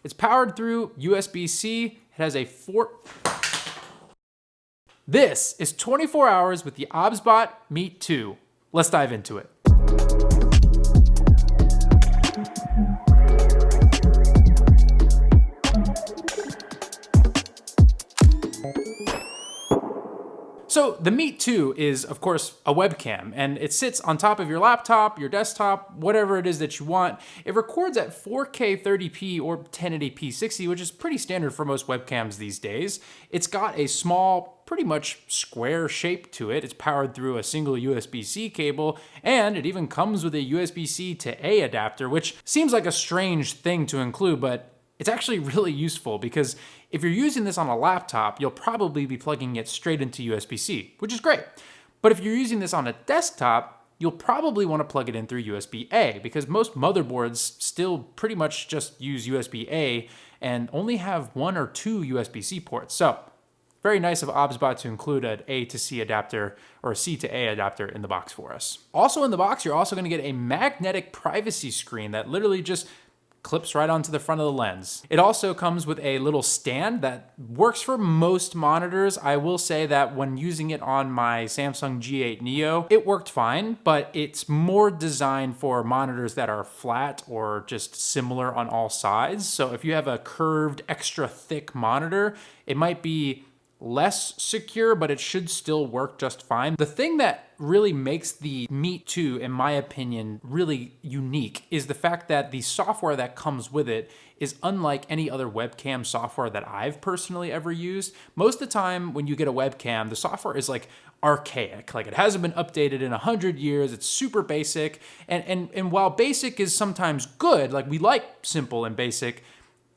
It's powered through USB-C. It has a This is 24 hours with the OBSBOT Meet 2. Let's dive into it. So the Meet 2 is, of course, a webcam, and it sits on top of your laptop, your desktop, whatever it is that you want. It records at 4K 30p or 1080p 60, which is pretty standard for most webcams these days. It's got a small, pretty much square shape to it. It's powered through a single USB-C cable, and it even comes with a USB-C to A adapter, which seems like a strange thing to include, but it's actually really useful because if you're using this on a laptop, you'll probably be plugging it straight into USB-C, which is great. But if you're using this on a desktop, you'll probably want to plug it in through USB-A because most motherboards still pretty much just use USB-A and only have 1 or 2 USB-C ports. So very nice of OBSBOT to include an A to C adapter or a C to A adapter in the box for us. Also in the box, you're also going to get a magnetic privacy screen that literally just clips right onto the front of the lens. It also comes with a little stand that works for most monitors. I will say that when using it on my Samsung G8 Neo, it worked fine, but it's more designed for monitors that are flat or just similar on all sides. So if you have a curved, extra thick monitor, it might be less secure, but it should still work just fine. The thing that really makes the Meet 2, in my opinion, really unique is the fact that the software that comes with it is unlike any other webcam software that I've personally ever used. Most of the time when you get a webcam, the software is like archaic, like it hasn't been updated in 100 years, it's super basic, and while basic is sometimes good, like we like simple and basic,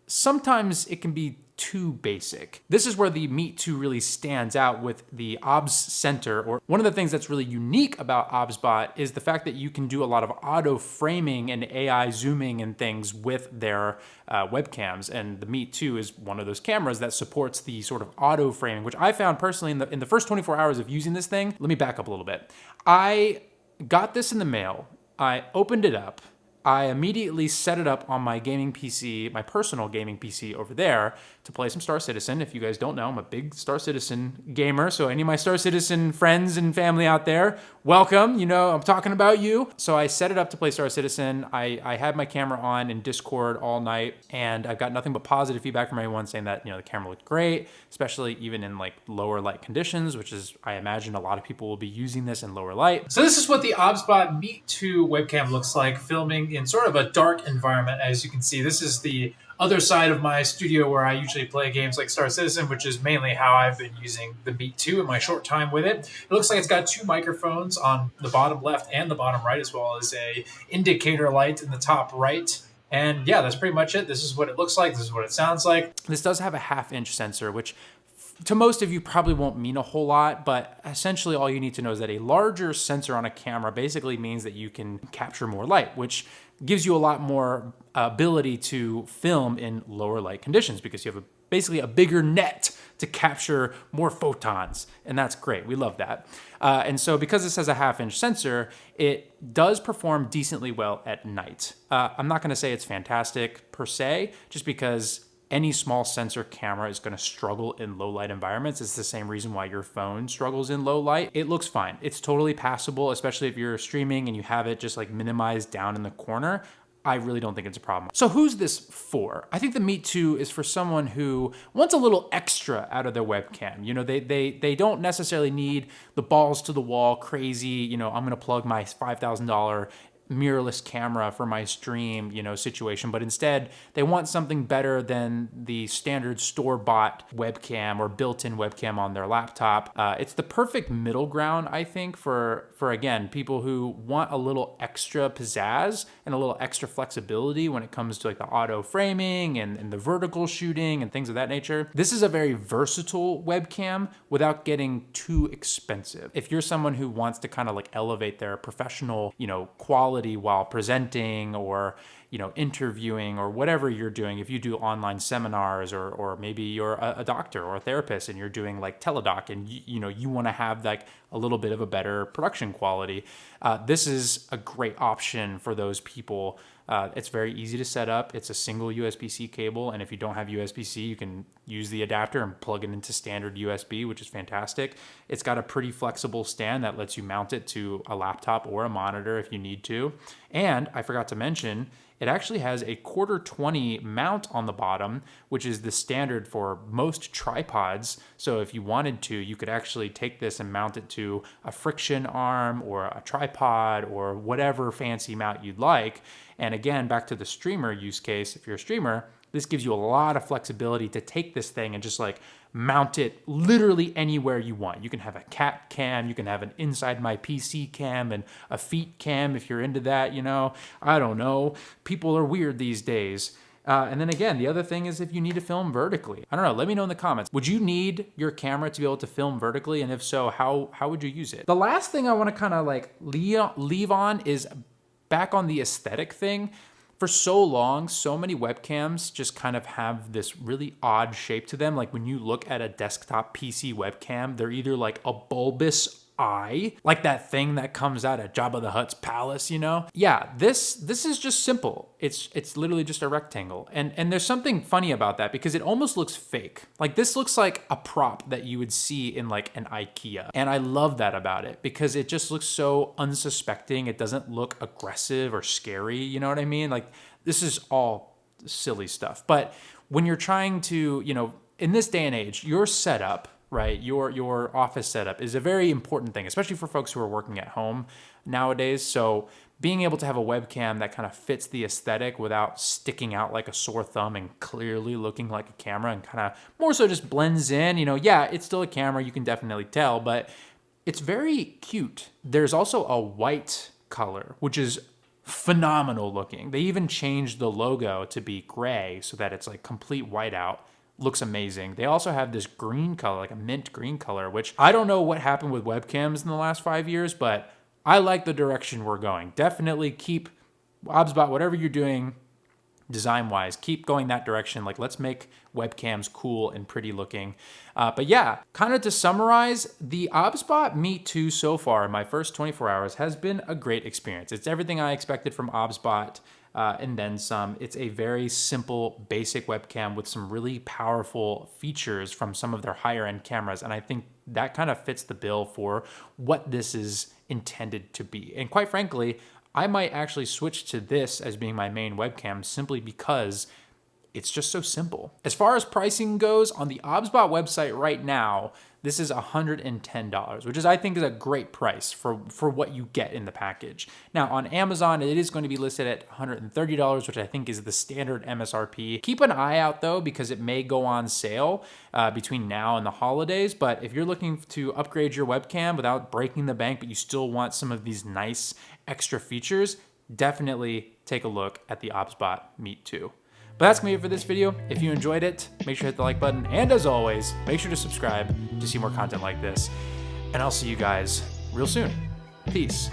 sometimes it can be too basic. This is where the Meet 2 really stands out with the OBS Center. Or one of the things that's really unique about OBSBOT is the fact that you can do a lot of auto framing and AI zooming and things with their webcams. And the Meet 2 is one of those cameras that supports the sort of auto framing, which I found personally in the first 24 hours of using this thing. Let me back up a little bit. I got this in the mail. I opened it up. I immediately set it up on my gaming PC, my personal gaming PC over there to play some Star Citizen. If you guys don't know, I'm a big Star Citizen gamer. So any of my Star Citizen friends and family out there, welcome. You know, I'm talking about you. So I set it up to play Star Citizen. I had my camera on in Discord all night, and I've got nothing but positive feedback from everyone saying that, you know, the camera looked great, especially even in like lower light conditions, which is, I imagine a lot of people will be using this in lower light. So this is what the OBSBOT Meet 2 webcam looks like filming in sort of a dark environment. As you can see, this is the other side of my studio where I usually play games like Star Citizen, which is mainly how I've been using the Meet 2 in my short time with it. It looks like it's got 2 microphones on the bottom left and the bottom right, as well as a indicator light in the top right. And yeah, that's pretty much it. This is what it looks like. This is what it sounds like. This does have a 1/2-inch sensor, which to most of you probably won't mean a whole lot, but essentially all you need to know is that a larger sensor on a camera basically means that you can capture more light, which gives you a lot more ability to film in lower light conditions because you have basically a bigger net to capture more photons, and that's great. We love that. And so because this has a 1/2-inch sensor, it does perform decently well at night. I'm not gonna say it's fantastic per se, just because any small sensor camera is going to struggle in low light environments. It's the same reason why your phone struggles in low light. It looks fine. It's totally passable, especially if you're streaming and you have it just like minimized down in the corner. I really don't think it's a problem. So who's this for? I think the Meet 2 is for someone who wants a little extra out of their webcam. You know, they don't necessarily need the balls to the wall, crazy, you know, I'm going to plug my $5,000 mirrorless camera for my stream, you know, situation, but instead they want something better than the standard store-bought webcam or built-in webcam on their laptop. It's the perfect middle ground, I think, for again, people who want a little extra pizzazz and a little extra flexibility when it comes to like the auto framing and the vertical shooting and things of that nature. This is a very versatile webcam without getting too expensive. If you're someone who wants to kind of like elevate their professional, you know, quality while presenting or, you know, interviewing or whatever you're doing, if you do online seminars or maybe you're a doctor or a therapist and you're doing like teledoc and you know, you want to have like a little bit of a better production quality, this is a great option for those people It's very easy to set up. It's a single USB-C cable, and if you don't have USB-C, you can use the adapter and plug it into standard USB, which is fantastic. It's got a pretty flexible stand that lets you mount it to a laptop or a monitor if you need to. And I forgot to mention, it actually has a 1/4-20 mount on the bottom, which is the standard for most tripods. So if you wanted to, you could actually take this and mount it to a friction arm or a tripod or whatever fancy mount you'd like. And again, back to the streamer use case, if you're a streamer, this gives you a lot of flexibility to take this thing and just like mount it literally anywhere you want. You can have a cat cam, you can have an inside my PC cam and a feet cam if you're into that, you know. I don't know. People are weird these days. And then again, the other thing is if you need to film vertically. I don't know, let me know in the comments. Would you need your camera to be able to film vertically? And if so, how would you use it? The last thing I wanna kinda like leave on is back on the aesthetic thing. For so long, so many webcams just kind of have this really odd shape to them. Like when you look at a desktop PC webcam, they're either like a bulbous eye, like that thing that comes out of Jabba the Hutt's palace, you know? Yeah, this is just simple. It's literally just a rectangle. And there's something funny about that because it almost looks fake. Like this looks like a prop that you would see in like an IKEA. And I love that about it because it just looks so unsuspecting. It doesn't look aggressive or scary, you know what I mean? Like this is all silly stuff. But when you're trying to, you know, in this day and age, your setup, right? Your office setup is a very important thing, especially for folks who are working at home nowadays. So being able to have a webcam that kind of fits the aesthetic without sticking out like a sore thumb and clearly looking like a camera and kind of more so just blends in, you know, yeah, it's still a camera, you can definitely tell, but it's very cute. There's also a white color, which is phenomenal looking. They even changed the logo to be gray so that it's like complete whiteout. Looks amazing. They also have this green color, like a mint green color, which I don't know what happened with webcams in the last 5 years, but I like the direction we're going. Definitely keep OBSBOT, whatever you're doing design-wise, keep going that direction. Like let's make webcams cool and pretty looking. But yeah, kind of to summarize, the OBSBOT Meet 2 so far in my first 24 hours has been a great experience. It's everything I expected from OBSBOT. And then some. It's a very simple, basic webcam with some really powerful features from some of their higher end cameras. And I think that kind of fits the bill for what this is intended to be. And quite frankly, I might actually switch to this as being my main webcam simply because it's just so simple. As far as pricing goes, on the OBSBOT website right now, this is $110, which is, I think, is a great price for what you get in the package. Now, on Amazon, it is going to be listed at $130, which I think is the standard MSRP. Keep an eye out, though, because it may go on sale between now and the holidays. But if you're looking to upgrade your webcam without breaking the bank, but you still want some of these nice extra features, definitely take a look at the OBSBOT Meet 2. But that's gonna be it for this video. If you enjoyed it, make sure to hit the like button. And as always, make sure to subscribe to see more content like this. And I'll see you guys real soon. Peace.